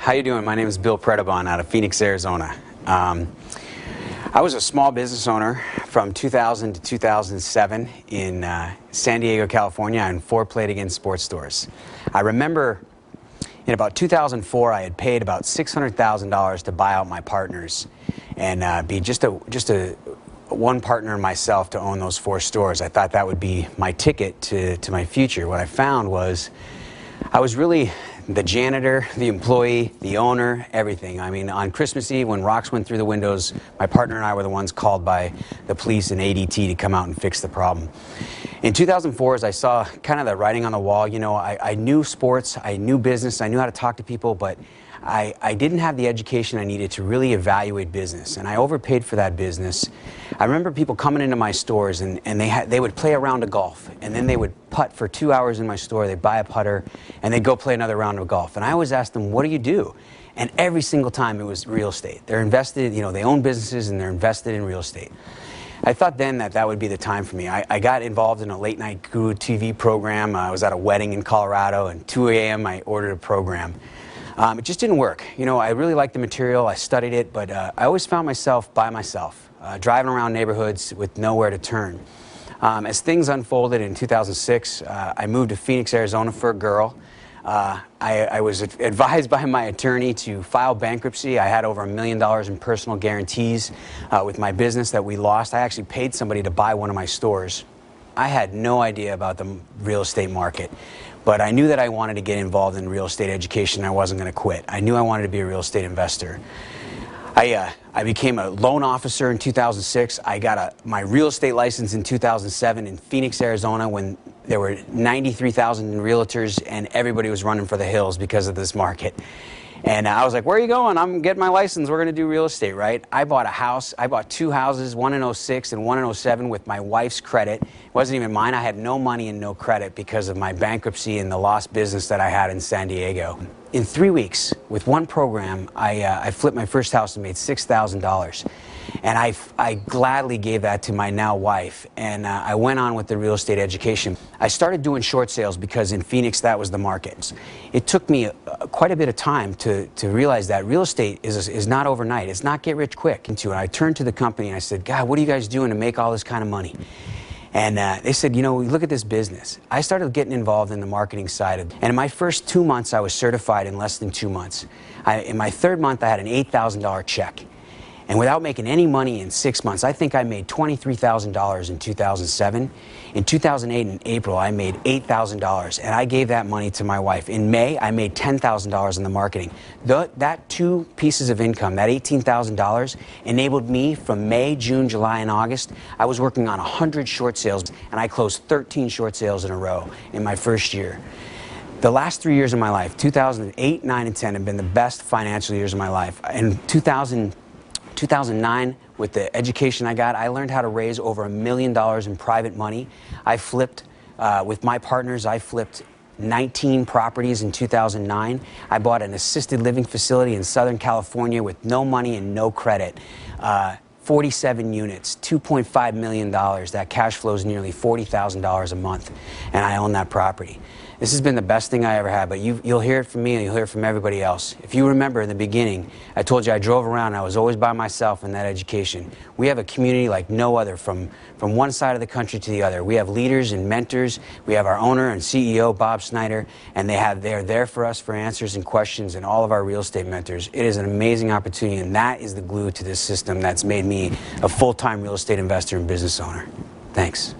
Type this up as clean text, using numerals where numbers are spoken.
How you doing? My name is Bill Predebon out of Phoenix, Arizona. I was a small business owner from 2000 to 2007 in San Diego, California, and 4 Predebon sports stores. I remember in about 2004, I had paid about $600,000 to buy out my partners and be just a one partner and myself to own those 4 stores. I thought that would be my ticket to my future. What I found was I was really the janitor, the employee, the owner, everything. I mean, on Christmas Eve, when rocks went through the windows, my partner and I were the ones called by the police and ADT to come out and fix the problem. In 2004, as I saw kind of the writing on the wall, you know, I knew sports, I knew business, I knew how to talk to people, but I didn't have the education I needed to really evaluate business, and I overpaid for that business. I remember people coming into my stores and they would play a round of golf, and then they would putt for 2 hours in my store. They'd buy a putter and they'd go play another round of golf. And I always asked them, what do you do? And every single time it was real estate. They're invested, you know, they own businesses and they're invested in real estate. I thought then that would be the time for me. I got involved in a late night Guru TV program. I was at a wedding in Colorado, and 2 a.m. I ordered a program. It just didn't work. You know, I really liked the material, I studied it, but I always found myself by myself, driving around neighborhoods with nowhere to turn. As things unfolded in 2006, I moved to Phoenix, Arizona for a girl. I was advised by my attorney to file bankruptcy. I had over $1 million in personal guarantees with my business that we lost. I actually paid somebody to buy one of my stores. I had no idea about the real estate market, but I knew that I wanted to get involved in real estate education. I wasn't going to quit. I knew I wanted to be a real estate investor. I became a loan officer in 2006. I got my real estate license in 2007 in Phoenix, Arizona, when there were 93,000 realtors and everybody was running for the hills because of this market. And I was like, where are you going? I'm getting my license. We're going to do real estate, right? I bought a house. I bought 2 houses, one in 06 and one in 07 with my wife's credit. It wasn't even mine. I had no money and no credit because of my bankruptcy and the lost business that I had in San Diego. In 3 weeks, with one program, I flipped my first house and made $6,000. And I gladly gave that to my now wife, and I went on with the real estate education. I started doing short sales because in Phoenix that was the market. It took me quite a bit of time to realize that real estate is not overnight. It's not get rich quick. And I turned to the company and I said, God, what are you guys doing to make all this kind of money? And they said, you know, look at this business. I started getting involved in the marketing side of it. And in my first 2 months, I was certified in less than 2 months. In my 3rd month, I had an $8,000 check. And without making any money in 6 months, I think I made $23,000 in 2007. In 2008, in April, I made $8,000, and I gave that money to my wife. In May, I made $10,000 in the marketing. That 2 pieces of income, that $18,000, enabled me from May, June, July, and August. I was working on 100 short sales, and I closed 13 short sales in a row in my first year. The last 3 years of my life, 2008, 9, and 10, have been the best financial years of my life. In 2009, with the education I got, I learned how to raise over $1 million in private money. I flipped, with my partners, I flipped 19 properties in 2009. I bought an assisted living facility in Southern California with no money and no credit. 47 units, $2.5 million. That cash flows nearly $40,000 a month, and I own that property. This has been the best thing I ever had, but you'll hear it from me and you'll hear it from everybody else. If you remember in the beginning, I told you I drove around and I was always by myself in that education. We have a community like no other from one side of the country to the other. We have leaders and mentors. We have our owner and CEO, Bob Snyder, and they're there for us for answers and questions, and all of our real estate mentors. It is an amazing opportunity, and that is the glue to this system that's made me a full-time real estate investor and business owner. Thanks.